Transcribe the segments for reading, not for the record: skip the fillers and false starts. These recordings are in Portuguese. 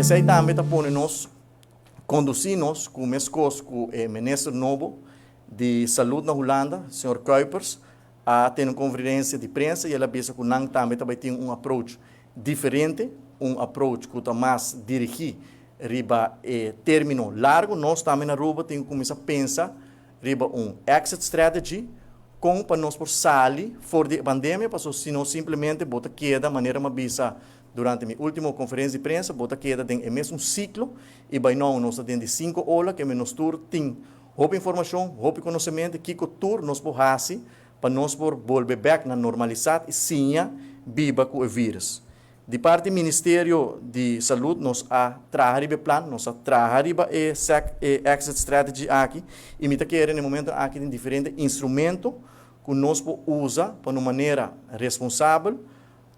pensei também tá pôr nós conduzir-nos com o ministro novo de saúde na Holanda, Sr. Kuipers, a ter uma conferência de imprensa e ela pensa que não também tem um approach diferente, um approach que está mais dirigido riba término largo. Nós também na Aruba temos que começar a pensar riba um exit strategy com para nós por sair fora da pandemia, para se não simplesmente bota queda maneira uma bisa durante a minha última conferência de imprensa, bota queda tem o mesmo ciclo e vai não nós temos de 5 horas que nos tour tem roupa informação, roupa conhecimento, que tour nós por hasi para nós por volver back na normalidade e sim viva com o vírus. De parte do Ministério de Saúde, nós trabalhamos o plano, nós trabalhamos a exit strategy aqui, e me querem no momento aqui tem diferentes instrumentos que nós usa para uma maneira responsável,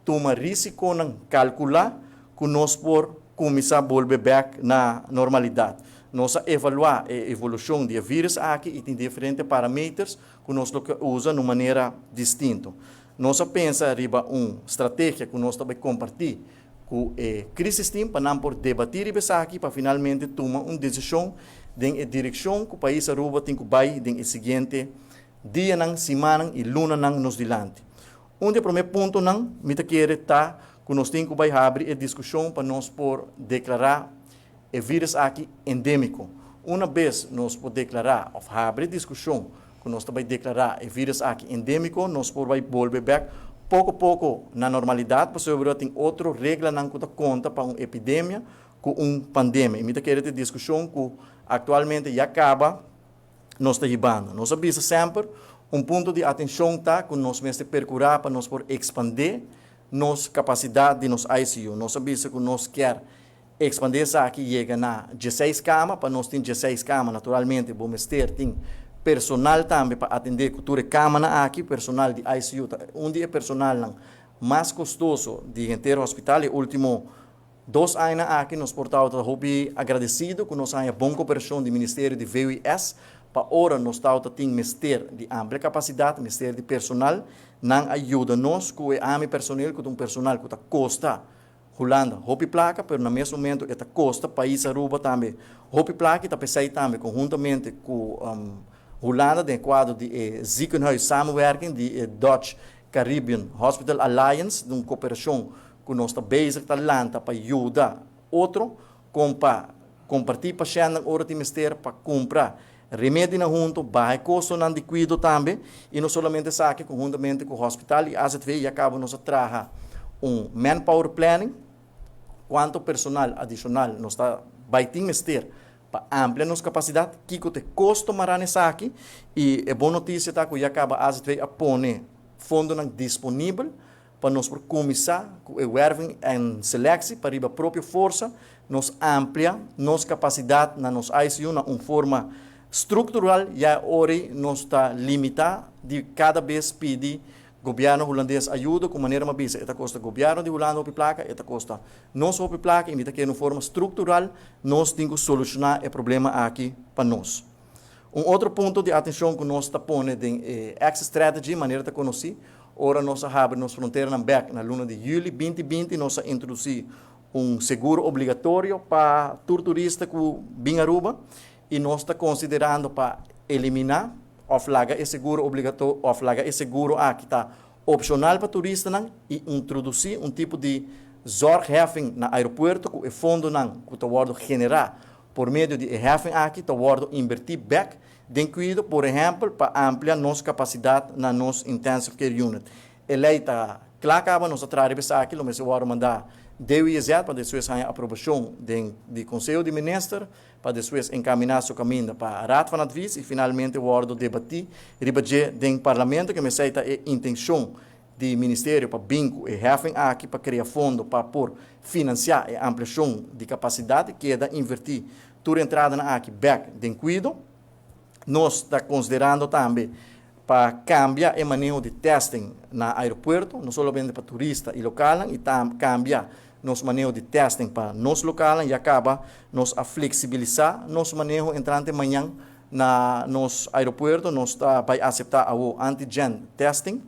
tomar risco, calcular, que nós por começar a volver back na normalidade. Nós evaluar a evolução do vírus aqui e tem diferentes parâmetros que nós usa de uma maneira distinta. Nós pensa riba estratégia que nós também compartilhar com a crise team para não por debater isso aqui para finalmente tomar uma decisão de direção que o país Aruba tem que vai no seguinte dia, semana e luna nos dilante. Primeiro ponto me quer tá que nós temos que abrir a discussão para nós por declarar o vírus aqui endêmico. Uma vez nós por declarar ou abrir discussão que nós também declarar o vírus aqui endêmico, nós podemos volver back pouco a pouco na normalidade, porque sobre tem outra regra não conta para uma epidemia com uma pandemia. E me quer ter discussão que atualmente já acaba, nós está levando. Nós sabemos sempre ponto de atenção tá que nós mesmo procurar para nós por expandir nossa capacidade de nos ICU. Nós sabemos que nós quer expandir essa aqui chega na 16 camas, para nós ter 16 camas, naturalmente, vamos ter personal também para atender cultura cama aqui, personal de ICU, dia personal mais custoso de inteiro hospital, e último 2 anos aqui nos portamos agradecido que nós tenhamos boa cooperação do Ministério de VUS, para ora nós estamos tendo ministério de ampla capacidade, ministério de personal, não ajuda nós com o personal, com um personal que custa Holanda, roupa placa, mas no mesmo momento esta custa país Aruba também, roupa placa, está pensando também conjuntamente com Holanda, de quadro de ziekenhuis samenwerking, de Dutch Caribbean Hospital Alliance, de uma cooperação que nós estamos bezig para ajudar outro, para compartilhar pacientes na hora de ministério, para comprar remédio na junto, baixo custo na de cuido também, e não somente isso aqui, conjuntamente com o hospital, e AZV, e acaba nós trabalhar manpower planning, quanto personal adicional nós está vai ter ministério, para ampliar nossa capacidade, que te custo marane aqui, e é boa notícia tá, que já acaba a pôr fundo disponível para nós começar com o werving e seleção para a própria força, nós amplia nossa capacidade na nossa ICU na uma forma estrutural, já hoje nós está limitado de cada vez pedir governo holandês ajuda com maneira mais bisa. Esta custa governo de Holanda op placa, esta custa nós op placa, e que de forma estrutural nós temos que solucionar o problema aqui para nós. Outro ponto de atenção que nós está pondo em Access Strategy, maneira de conhecer, ora nós abrimos fronteira na back na luna de julho 2020, nós introduzir seguro obrigatório para turista que vem a Aruba, e nós está considerando para eliminar oflaga é seguro obrigatório, oflaga é seguro que está opcional para turistas e introduzir tipo de zorgheffing no aeroporto que o fundo que está sendo generado por meio de heffing aqui está sendo invertir back de cuidado, por exemplo, para ampliar nossa capacidade na nossa intensive care unit. Ele está claro, nós trabalhamos aqui, nós vamos mandar DWZ para depois a aprovação do Conselho de Ministros, para depois encaminhar seu caminho para a Raad van Advies e finalmente o debater no Parlamento, que me aceita a intenção do Ministério para bingo e heffing aqui para criar fundo para financiar a ampliação de capacidade, que é da invertir toda a entrada aqui back de cuidado. Nós estamos considerando também para cambiar o manejo de testing no aeroporto, não somente para turistas e locais, e cambiar nosso manejo de testing para nós locais, e acaba nós a flexibilizar nosso manejo entrante amanhã na nosso aeroporto, nós vai aceitar o antigen testing,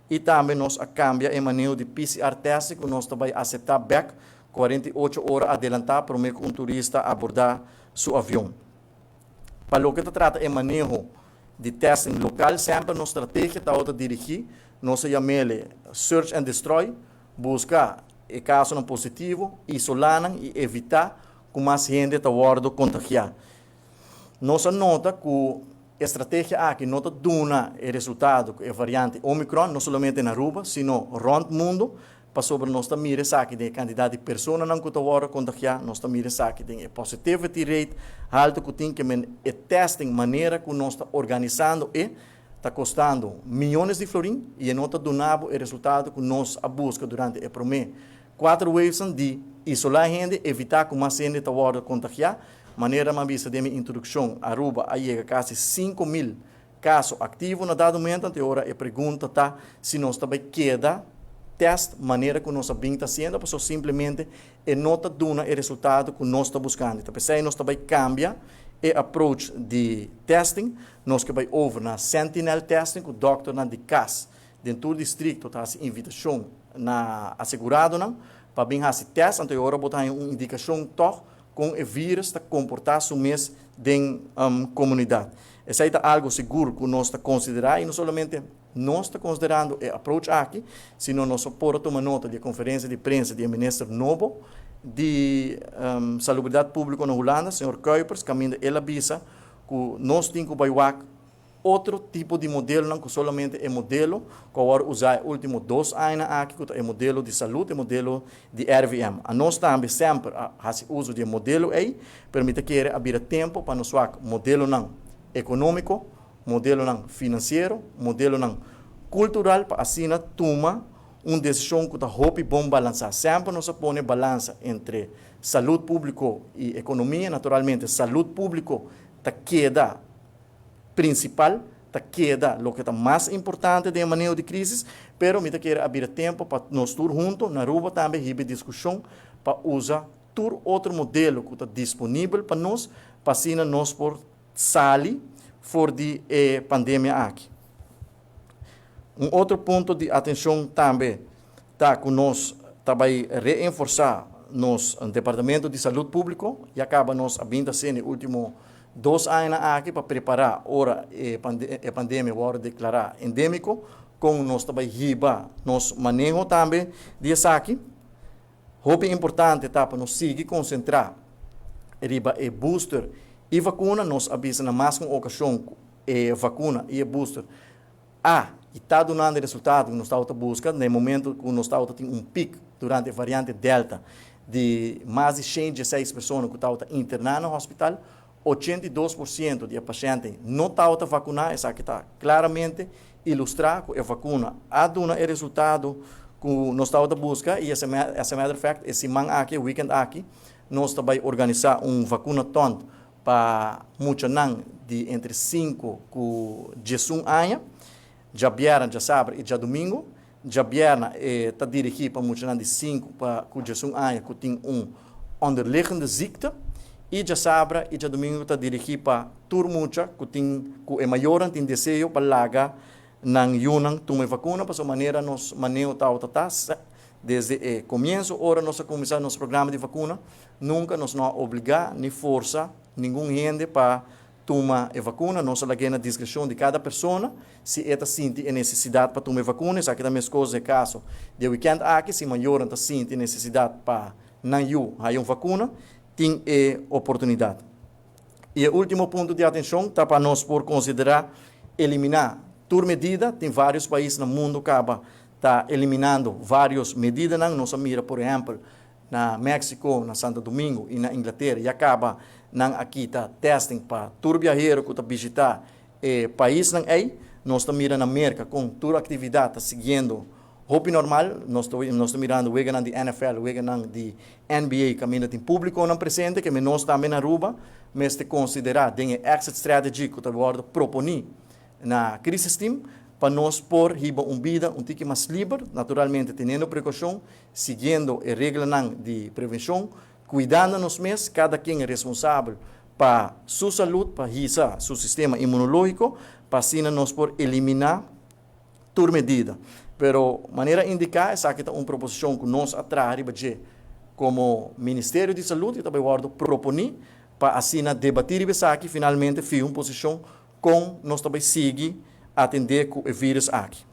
e também nós a cambia o manejo de PCR testing, que nós vai aceitar back 48 horas adelantar para um turista abordar seu avião. Para o que se trata é manejo de testing local, sempre nossa estratégia está a dirigir, nós chamamos Search and Destroy, buscar o caso não positivo, isolar e evitar que mais gente está contagiada. Nossa nota que a estratégia aqui não está dando o resultado que a variante Omicron, não somente na Aruba, sino rond o mundo, para sobre nós mira aqui de quantidade de pessoas não que estão contagiadas, nós mira aqui de positivity rate alto que tem que o testing maneira que nós está organizando está custando milhões de florins e não está dando o resultado que nós busca durante o primeiro 4 waves de isolar a gente, evitar que mais gente está contagiada. Maneira mais vista de minha introdução, Aruba chega quase 5.000 casos ativos na dado momento, até agora a pergunta está se nós também queda teste, maneira que nós estamos fazendo, porque simplesmente não está dando o resultado que nós estamos buscando. Então, se nós também cambia o approach de testing, nós que vai over na sentinel testing, que o doctor de casa, dentro do distrito, está a invitação na assegurado, para bem fazer teste, então agora botar uma indicação toque, com o vírus está comportar-se mês de comunidade. Isso é algo seguro que nós estamos considerando, e não somente nós estamos considerando o approach aqui, sino nós podemos tomar nota da conferência de imprensa do ministro Novo de Salubridade Pública na Holanda, Sr. Kuipers, que ele avisa que nós temos que outro tipo de modelo, não que somente é modelo que agora usar último 2 anos aqui, que é modelo de saúde, é modelo de RVM. A nós também sempre faz uso de modelo aí, permite que abrir tempo para nós modelo não econômico, modelo não financeiro, modelo não cultural, para assim tomar uma decisão que está bom balançar. Sempre nós põe balança entre saúde pública e economia. Naturalmente, saúde pública está queda principal, queda o que está mais importante de manejo de crise, pero me quer abrir tempo para nós todos juntos, na Aruba também, receber discussão para usar todo outro modelo que está disponível para nós, para assim nós por sair fora de pandemia aqui. Outro ponto de atenção também está que nós também reforçar nosso Departamento de Saúde Pública e acaba nós abrindo no último 2 anos aqui para preparar ora a pandemia agora declarar endêmico, com nós também riba nos manejo também disso aqui. O importante tá para nós seguir concentrar riba e booster e vacuna, nós avisa na mais uma ocasião vacuna e booster e está dando resultado que nós estamos buscando no momento que nós estamos tendo um pico durante a variante Delta de mais de 106 pessoas que estavam internadas no hospital. 82% de pacientes não estão vacinados, isso aqui está claramente ilustrado que a vacuna a dado o resultado que nós estamos buscando, e essa matter of fact, esse semana aqui, weekend aqui, nós também organizar vacuna tonto para muitos de entre 5 e 11 anos, já vieram, já sábado e já domingo, já vieram está dirigido para muitos de 5 para 11 anos que tem underliggende ziekte, e já sábado e já domingo está dirigido para turmucha que é maior tem desejo para largar nang yunang tomar vacuna para essa maneira nós manejo desde o começo hora nós começar nosso programa de vacuna nunca nos não obrigar nem força nenhum gente para tomar a vacuna nós larguemos na discrição de cada pessoa se ela sente a necessidade para tomar vacuna isso aqui também é coisa caso de weekend aqui se maior está sente necessidade para não ir vacuna tem oportunidade. E o último ponto de atenção está para nós por considerar eliminar por medida, tem vários países no mundo que está eliminando várias medidas, nós mira, por exemplo, na México, na Santo Domingo e na Inglaterra, e acaba aqui está testing para tur viajeiro que está visitar país aí, nós estamos mirando na América com toda a atividade está seguindo hobby normal, nós estamos mirando o vegan de NFL, o vegan de NBA, que ainda tem público não presente, que nós também na Aruba, mas te considerar tem exit strategy que está agora propondo na crise team, para nós pôr riba vida um tique mais livre, naturalmente tendo precaução, seguindo a regra de prevenção, cuidando-nos mesmos, cada quem é responsável para sua saúde, para risar seu sistema imunológico, para assim nós por eliminar toda medida. Pero maneira indicar essa aqui é uma proposição que nós atrás de como Ministério de Saúde, e também guardo proponi para assim debater isso aqui, finalmente, fiz uma posição com nós também seguir atender com o vírus aqui.